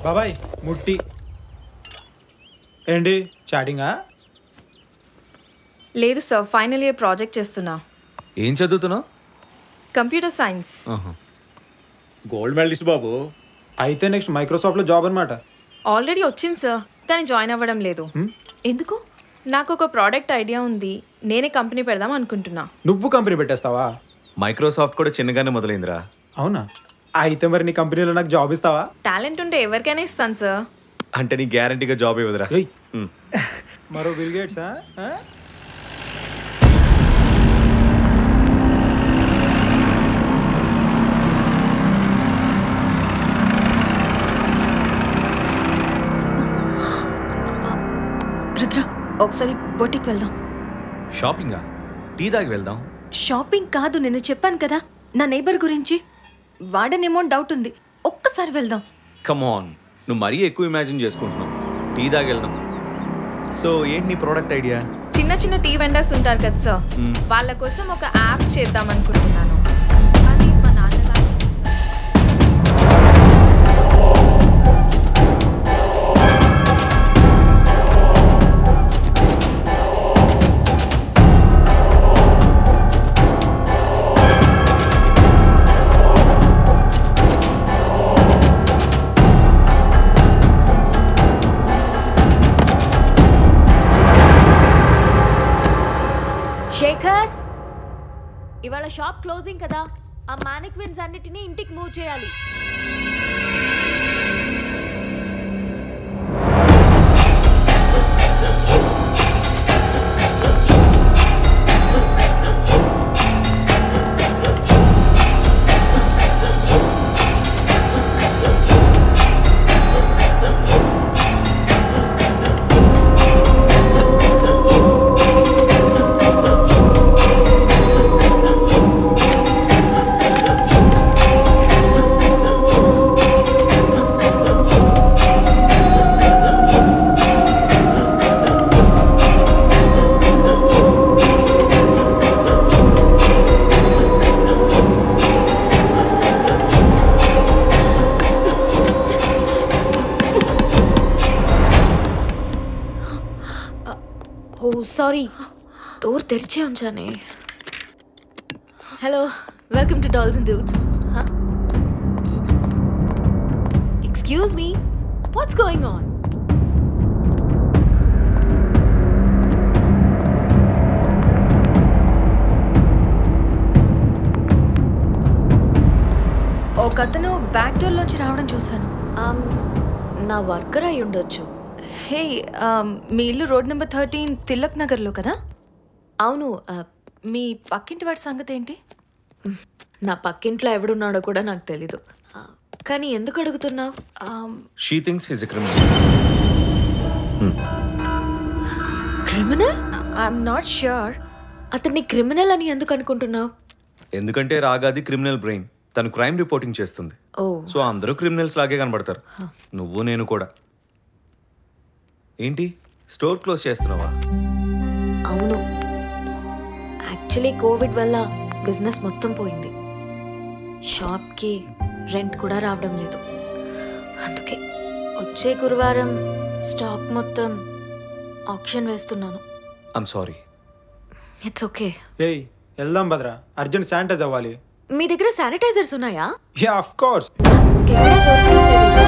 బాబాయ్ ముట్టి ఏంటి చాటింగా? లేదు సార్, ఫైనల్ ఇయర్ ప్రాజెక్ట్ చేస్తున్నా. ఏం చదువుతున్నావు? Computer science. గోల్డ్ మెడలిస్ట్ బాబు. అయితే నెక్స్ట్ మైక్రోసాఫ్ట్లో జాబ్ అనమాట. ఆల్రెడీ వచ్చింది సార్, కానీ జాయిన్ అవ్వడం లేదు. ఎందుకు? నాకు ఒక ప్రోడక్ట్ ఐడియా ఉంది, నేనే కంపెనీ పెడదాం అనుకుంటున్నా. నువ్వు కంపెనీ పెట్టేస్తావా? మైక్రోసాఫ్ట్ కూడా చిన్నగానే మొదలైందిరా. అవునా? అయితే మరి నీ కంపెనీలో నాకు జాబ్ ఇస్తావా? టాలెంట్ ఉంటే ఎవరికైనా ఇస్తాను సార్. అంటే నీ గ్యారంటీగా జాబ్ ఇవ్వదురా. మరో బిల్ గేట్సా? రుద్ర, ఒకసారి బొటిక్ వెళ్దాం. షాపింగా? టీ దాగి వెళ్దాం. షాపింగ్ కాదు, నేను చెప్పాను కదా నా నైబర్ గురించి. వాడనేమో డౌట్ ఉంది, ఒక్కసారి వెళ్దాం. కమ్ ఆన్, నువ్వు మరీ ఎక్కువ ఇమాజిన్ చేసుకుంటున్నావు. టీ దాగి వెళ్దాం. సో ఏంటి నీ ప్రోడక్ట్ ఐడియా? చిన్న చిన్న టీ వెండర్స్ ఉంటారు కదా సార్, వాళ్ళ కోసం ఒక యాప్ చేద్దాం అనుకుంటున్నాను. అది మా నాన్నగారు. శేఖర్, ఇవాళ షాప్ క్లోజింగ్ కదా, ఆ మానిక్విన్స్ అన్నిటినీ ఇంటికి మూవ్ చేయాలి. సారీ, డోర్ తెరిచే ఉంచానే. Hello, welcome to dolls and dudes. Excuse me, what's going on? ఒకతను బ్యాక్ డోర్ లోంచి రావడం చూశాను. నా వర్కర్ అయి ఉండొచ్చు. హే, మీ ఇల్లు రోడ్ నెంబర్ 13 తిలక్ నగర్లో కదా? అవును. మీ పక్కింటి వాడి సంగతి ఏంటి? నా పక్కింట్లో ఎవడున్నాడో కూడా నాకు తెలీదు. కానీ ఎందుకు అడుగుతున్నావు? She thinks he's a criminal. Criminal? I'm not sure. అతన్ని క్రిమినల్ అని ఎందుకు అనుకుంటున్నావు? ఎందుకంటే రాగాది క్రిమినల్ బ్రెయిన్. తను క్రైమ్ రిపోర్టింగ్ చేస్తుంది. సో అందరూ క్రిమినల్స్ లాగే కనబడతారు. నువ్వు నేను కూడా. ఏంటి, స్టోర్ క్లోజ్ చేస్తున్నావా? అవును, యాక్చువల్లీ కోవిడ్ వల్ల బిజినెస్ మొత్తం పోయింది. షాప్కి రెంట్ కూడా రావడం లేదు. అందుకే వచ్చే గురువారం స్టాక్ మొత్తం ఆక్షన్ వేస్తున్నాను. I'm sorry. It's okay. రేయ్ వెళ్దాం భద్రా, అర్జెంట్ శానిటైజ్ అవ్వాలి. మీ దగ్గర శానిటైజర్స్ ఉన్నాయా? Yeah of course. ఎక్కడా దొరకడం లేదు.